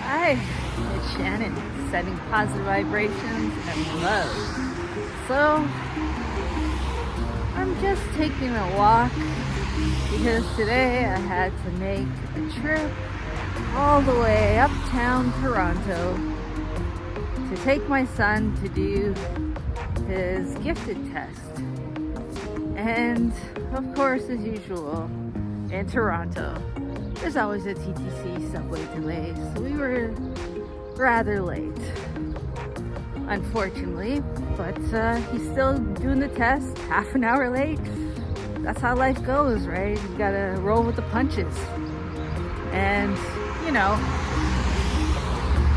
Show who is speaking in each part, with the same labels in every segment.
Speaker 1: Hi, it's Shannon, sending positive vibrations and love. So, I'm just taking a walk because today I had to make a trip all the way uptown Toronto to take my son to do his gifted test. And of course, as usual, in Toronto, there's always a TTC subway delay, so we were rather late, unfortunately, but he's still doing the test, half an hour late. That's how life goes, right? You gotta roll with the punches. And, you know,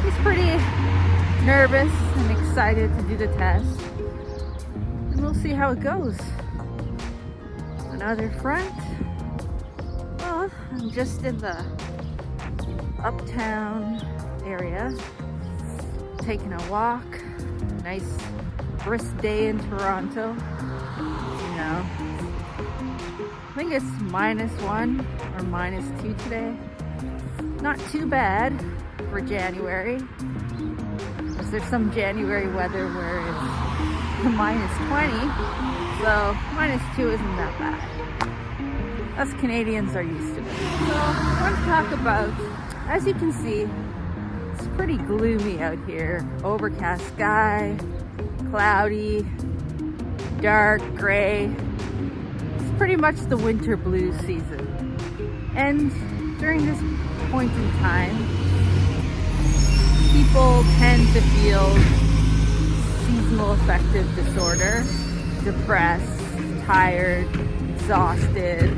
Speaker 1: he's pretty nervous and excited to do the test, and we'll see how it goes. On the other front, well, I'm just in the uptown area, taking a walk. Nice brisk day in Toronto. You know, I think it's -1 or -2 today. Not too bad for January. Because there's some January weather where it's -20, so -2 isn't that bad. Us Canadians are used to it. So I want to talk about, as you can see, it's pretty gloomy out here. Overcast sky, cloudy, dark gray. It's pretty much the winter blues season. And during this point in time, people tend to feel seasonal affective disorder, depressed, tired, exhausted,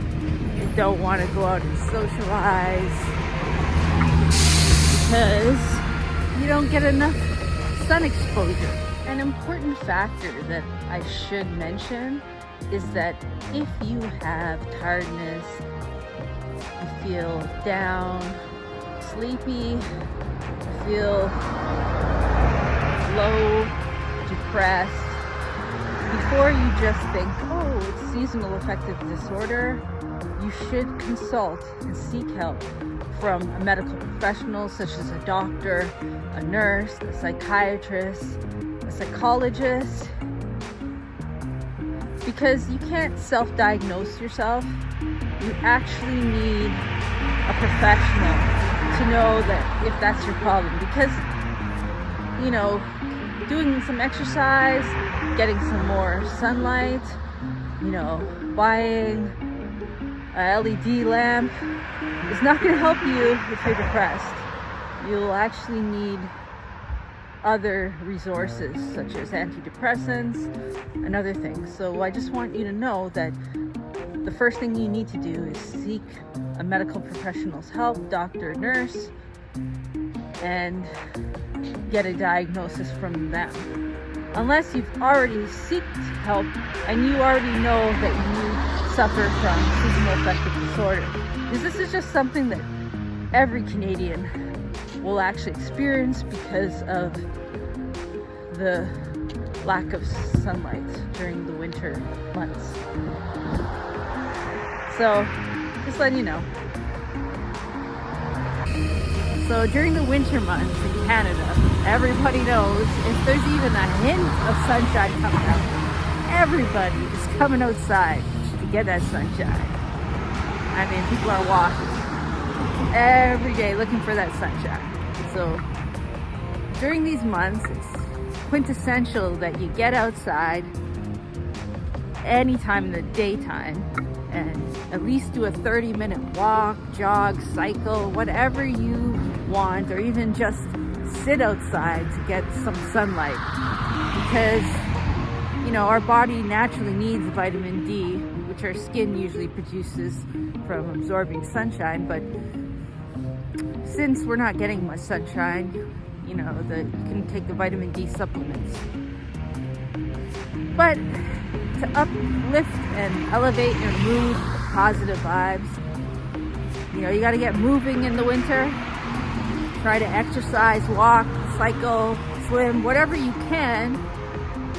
Speaker 1: don't want to go out and socialize because you don't get enough sun exposure. An important factor that I should mention is that if you have tiredness, you feel down, sleepy, you feel low, depressed, before you just think, oh, it's seasonal affective disorder, you should consult and seek help from a medical professional such as a doctor, a nurse, a psychiatrist, a psychologist, because you can't self-diagnose yourself. You actually need a professional to know that if that's your problem, because, you know, doing some exercise, getting some more sunlight, you know, buying a LED lamp is not going to help you if you're depressed. You'll actually need other resources such as antidepressants and other things. So I just want you to know that the first thing you need to do is seek a medical professional's help, doctor, nurse, and get a diagnosis from them. Unless you've already sought help and you already know that you suffer from seasonal affective disorder. Because this is just something that every Canadian will actually experience because of the lack of sunlight during the winter months. So, just letting you know. So during the winter months in Canada, everybody knows if there's even a hint of sunshine coming out, everybody is coming outside to get that sunshine. I mean, people are walking every day looking for that sunshine. So during these months, it's quintessential that you get outside anytime in the daytime and at least do a 30-minute walk, jog, cycle, whatever you want, or even just sit outside to get some sunlight, because, you know, our body naturally needs vitamin D, which our skin usually produces from absorbing sunshine. But since we're not getting much sunshine, you know, you can take the vitamin D supplements. But to uplift and elevate your mood, positive vibes, you know, you got to get moving in the winter. Try to exercise, walk, cycle, swim, whatever you can.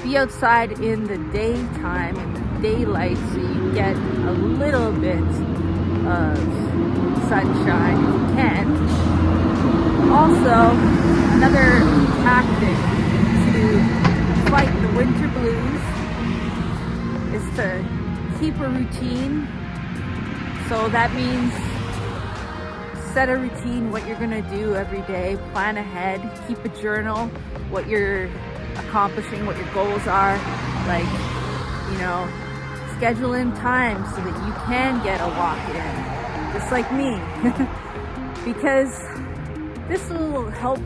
Speaker 1: Be outside in the daytime, in the daylight, so you get a little bit of sunshine if you can. Also, another tactic to fight the winter blues is to keep a routine. So that means set a routine, what you're gonna do every day, plan ahead, keep a journal, what you're accomplishing, what your goals are, like, you know, schedule in time so that you can get a walk in, just like me, because this will help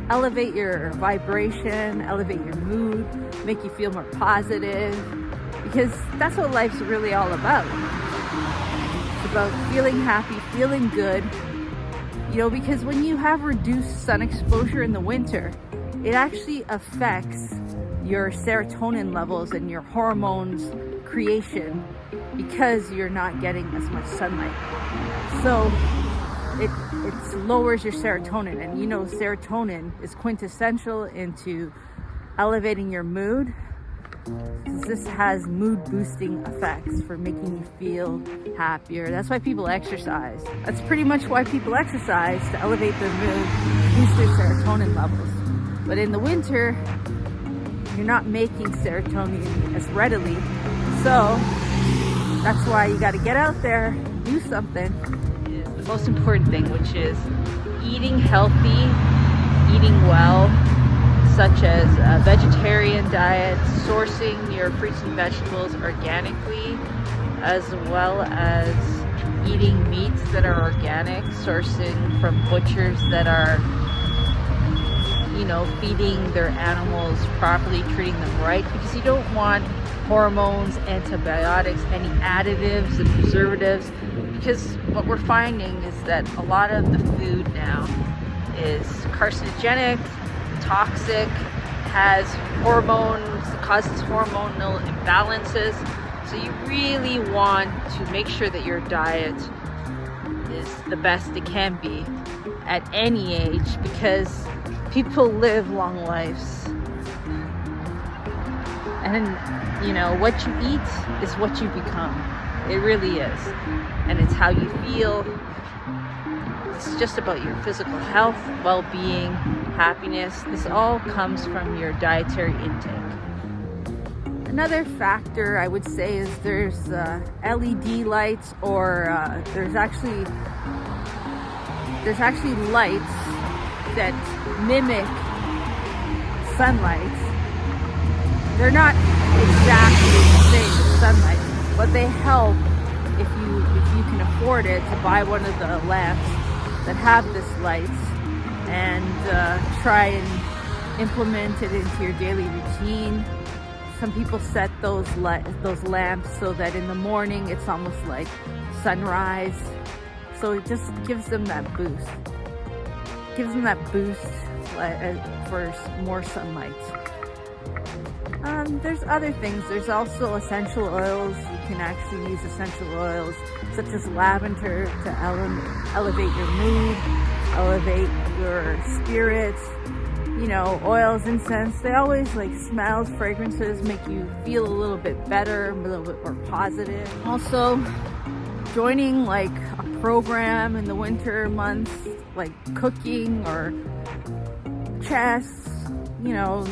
Speaker 1: elevate your vibration, elevate your mood, make you feel more positive, because that's what life's really all about. It's about feeling happy, feeling good, you know, because when you have reduced sun exposure in the winter, it actually affects your serotonin levels and your hormones creation because you're not getting as much sunlight. So it lowers your serotonin, and you know serotonin is quintessential into elevating your mood. This has mood boosting effects for making you feel happier. That's why people exercise. That's pretty much why people exercise, to elevate their mood, boost their serotonin levels. But in the winter, you're not making serotonin as readily. So that's why you got to get out there, do something. The most important thing, which is eating healthy, eating well, such as a vegetarian diet, sourcing your fruits and vegetables organically, as well as eating meats that are organic, sourcing from butchers that are, you know, feeding their animals properly, treating them right, because you don't want hormones, antibiotics, any additives and preservatives, because what we're finding is that a lot of the food now is carcinogenic, toxic, has hormones, causes hormonal imbalances. So you really want to make sure that your diet is the best it can be at any age, because people live long lives. And you know, what you eat is what you become. It really is. And it's how you feel. It's just about your physical health, well-being, happiness. This all comes from your dietary intake. Another factor I would say is there's LED lights, or there's actually lights that mimic sunlight. They're not exactly the same as sunlight, but they help if you can afford it to buy one of the lamps that have this lights, and try and implement it into your daily routine. Some people set those lamps so that in the morning it's almost like sunrise, so it just gives them that boost. For more sunlight. There's other things. There's also essential oils. You can actually use essential oils such as lavender to elevate your mood, elevate your spirits. You know, oils, incense, they always, like, smells, fragrances make you feel a little bit better, a little bit more positive. Also, joining like a program in the winter months, like cooking or chess, you know,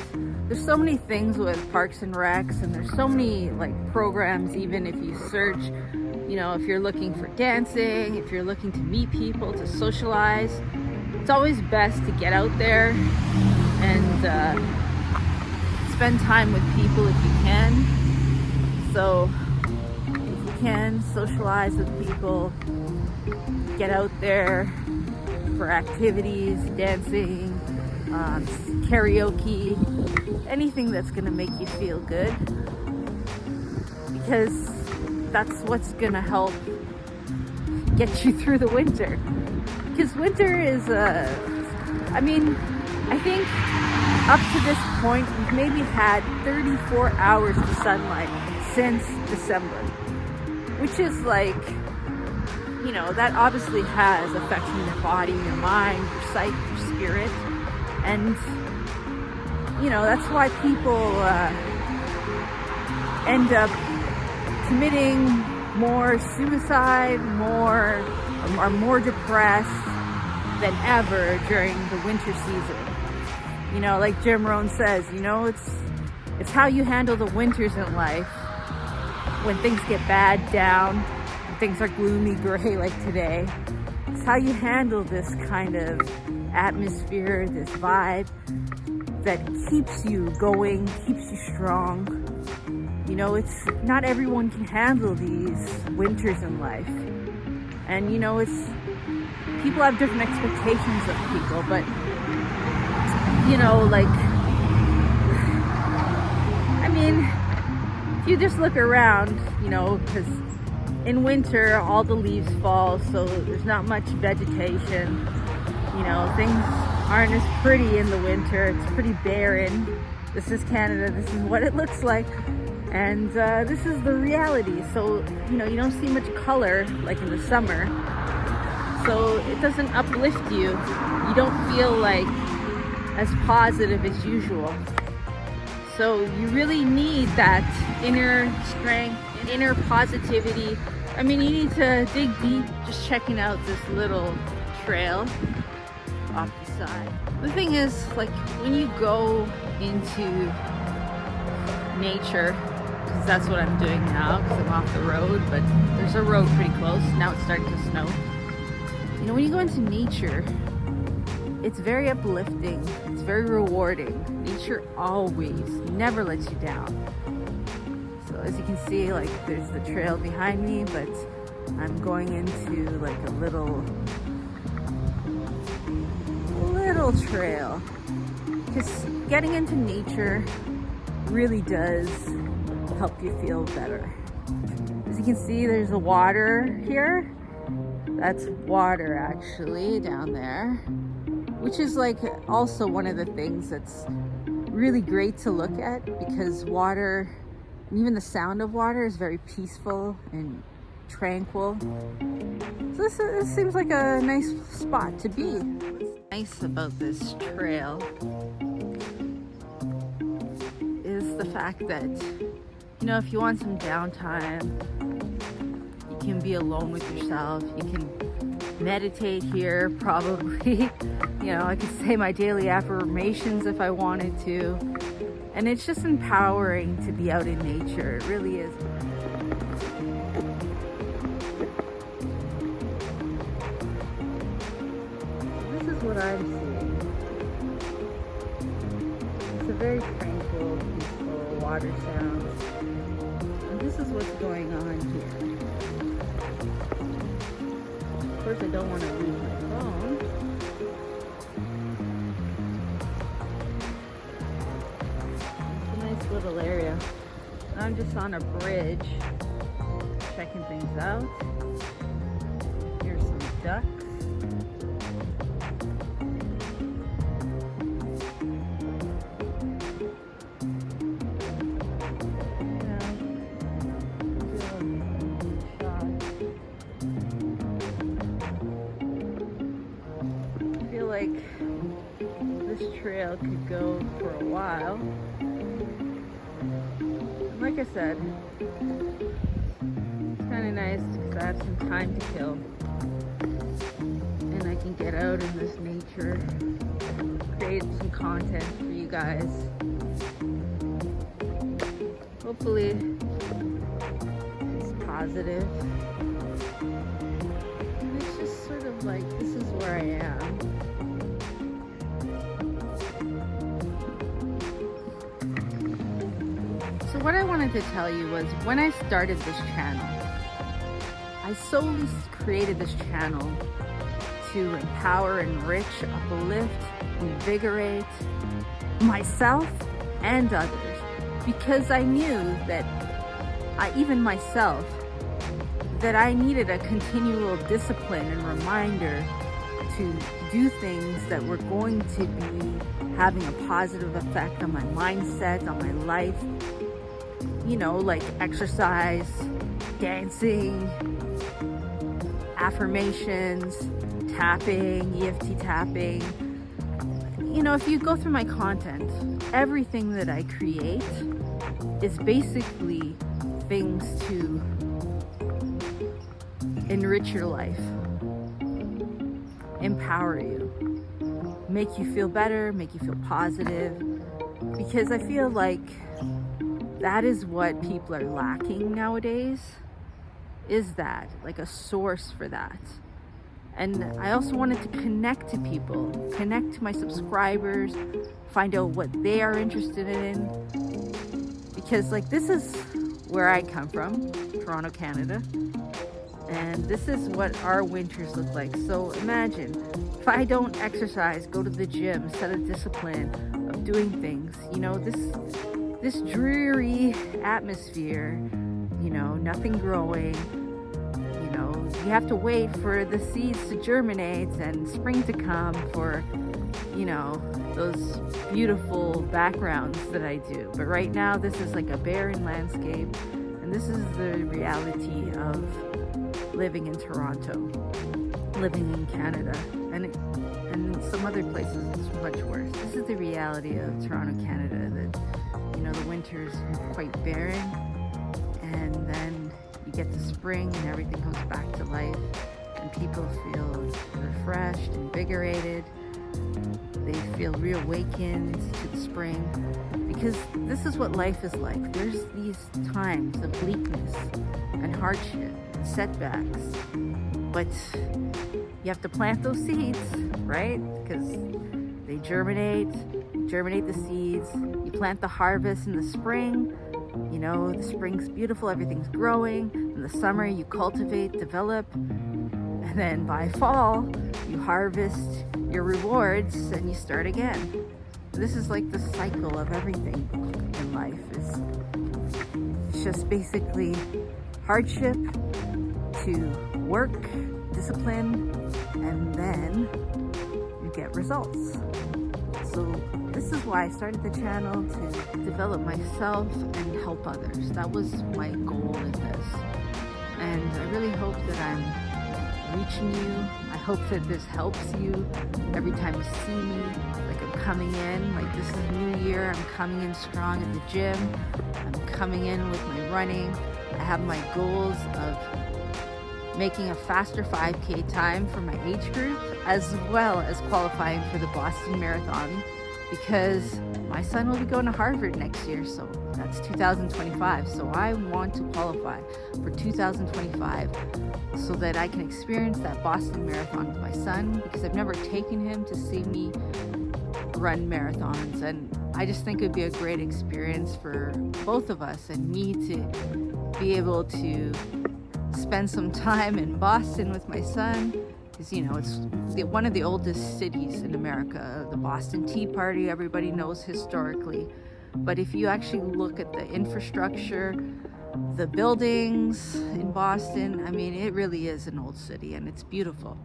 Speaker 1: there's so many things with Parks and Recs, and there's so many like programs. Even if you search, you know, if you're looking for dancing, if you're looking to meet people, to socialize, it's always best to get out there and spend time with people if you can. So if you can socialize with people, get out there for activities, dancing, karaoke, anything that's gonna make you feel good, because that's what's gonna help get you through the winter. Because winter is I think up to this point we've maybe had 34 hours of sunlight since December, which is like, you know, that obviously has affecting your body, your mind, your psyche, your spirit. And you know, that's why people end up committing more suicide, are more depressed, than ever during the winter season. You know, like Jim Rohn says, you know, it's how you handle the winters in life when things get bad down, when things are gloomy, gray like today. It's how you handle this kind of atmosphere, this vibe that keeps you going, keeps you strong. You know, it's not everyone can handle these winters in life. And you know, it's people have different expectations of people, but you know, like, I mean, if you just look around, you know, because in winter all the leaves fall, so there's not much vegetation. You know, things aren't as pretty in the winter. It's pretty barren. This is Canada. This is what it looks like. And this is the reality. So, you know, you don't see much color like in the summer. So it doesn't uplift you. You don't feel like as positive as usual. So you really need that inner strength, inner positivity. I mean, you need to dig deep just checking out this little trail off the side. The thing is, like, when you go into nature, because that's what I'm doing now, because I'm off the road, but there's a road pretty close. Now it's starting to snow. You know, when you go into nature, it's very uplifting. It's very rewarding. Nature always never lets you down. So as you can see, like, there's the trail behind me, but I'm going into like a little trail. Because getting into nature really does help you feel better. As you can see, there's a water here. That's water actually down there, which is like also one of the things that's really great to look at, because water, and even the sound of water, is very peaceful and tranquil. So this seems like a nice spot to be. What's nice about this trail is the fact that, you know, if you want some downtime, you can be alone with yourself. You can meditate here, probably. You know, I could say my daily affirmations if I wanted to. And it's just empowering to be out in nature. It really is. This is what I'm seeing. It's a very tranquil, peaceful water sound. And this is what's going on here. Of course, I don't want to lose my phone. It's a nice little area. I'm just on a bridge, checking things out. Here's some ducks. Like this trail could go for a while. And like I said, it's kind of nice because I have some time to kill, and I can get out in this nature, create some content for you guys. Hopefully it's positive. And it's just sort of like, this is where I am. So what I wanted to tell you was, when I started this channel, I solely created this channel to empower, enrich, uplift, invigorate myself and others, because I knew that even myself, that I needed a continual discipline and reminder to do things that were going to be having a positive effect on my mindset, on my life. You know, like exercise, dancing, affirmations, tapping, EFT tapping. You know, if you go through my content, everything that I create is basically things to enrich your life, empower you, make you feel better, make you feel positive, because I feel like that is what people are lacking nowadays, is that, like a source for that. And I also wanted to connect to people, connect to my subscribers, find out what they are interested in, because like this is where I come from, Toronto, Canada, and this is what our winters look like. So imagine if I don't exercise, go to the gym, set a discipline of doing things, you know, this dreary atmosphere, you know, nothing growing, you know, you have to wait for the seeds to germinate and spring to come for, you know, those beautiful backgrounds that I do. But right now this is like a barren landscape, and this is the reality of living in Toronto, living in Canada, and some other places it's much worse. This is the reality of Toronto, Canada, that, you know, the winters are quite barren, and then you get to spring and everything comes back to life, and people feel refreshed, invigorated. They feel reawakened to the spring, because this is what life is like. There's these times of bleakness and hardship and setbacks, but you have to plant those seeds, right? Because they germinate the seeds. You plant the harvest in the spring. You know, the spring's beautiful, everything's growing. In the summer, you cultivate, develop, and then by fall, you harvest your rewards and you start again. This is like the cycle of everything in life. It's just basically hardship to work, discipline, and then you get results. So this is why I started the channel, to develop myself and help others. That was my goal in this. And I really hope that I'm reaching you. I hope that this helps you every time you see me. Like, I'm coming in, like this is New Year, I'm coming in strong at the gym. I'm coming in with my running. I have my goals of making a faster 5K time for my age group, as well as qualifying for the Boston Marathon, because my son will be going to Harvard next year, so that's 2025. So I want to qualify for 2025 so that I can experience that Boston Marathon with my son, because I've never taken him to see me run marathons, and I just think it'd be a great experience for both of us, and me to be able to spend some time in Boston with my son, because, you know, it's one of the oldest cities in America. The Boston Tea Party, everybody knows historically. But if you actually look at the infrastructure, the buildings in Boston, I mean, it really is an old city, and it's beautiful.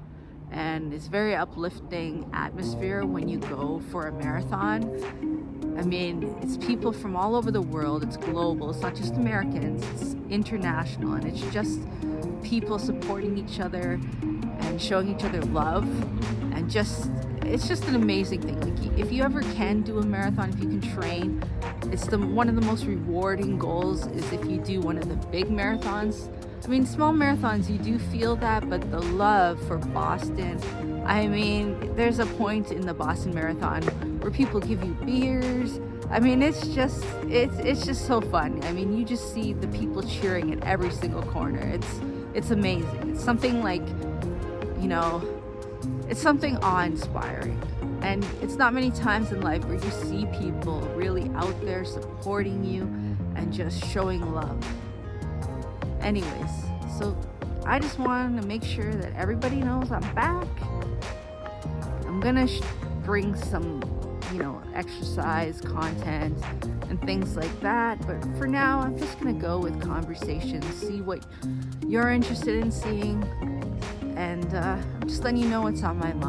Speaker 1: And it's very uplifting atmosphere when you go for a marathon. I mean, it's people from all over the world, it's global, it's not just Americans, it's international, and it's just people supporting each other and showing each other love, and it's just an amazing thing. Like, if you ever can do a marathon, if you can train, it's one of the most rewarding goals is if you do one of the big marathons. I mean, small marathons, you do feel that, but the love for Boston, I mean, there's a point in the Boston Marathon where people give you beers. I mean, it's just so fun. I mean, you just see the people cheering at every single corner. It's amazing. It's something like, you know, it's something awe-inspiring. And it's not many times in life where you see people really out there supporting you and just showing love. Anyways, so I just wanted to make sure that everybody knows I'm back. I'm gonna bring some, you know, exercise content and things like that, but for now I'm just gonna go with conversations, see what you're interested in seeing, and I'm just letting you know what's on my mind.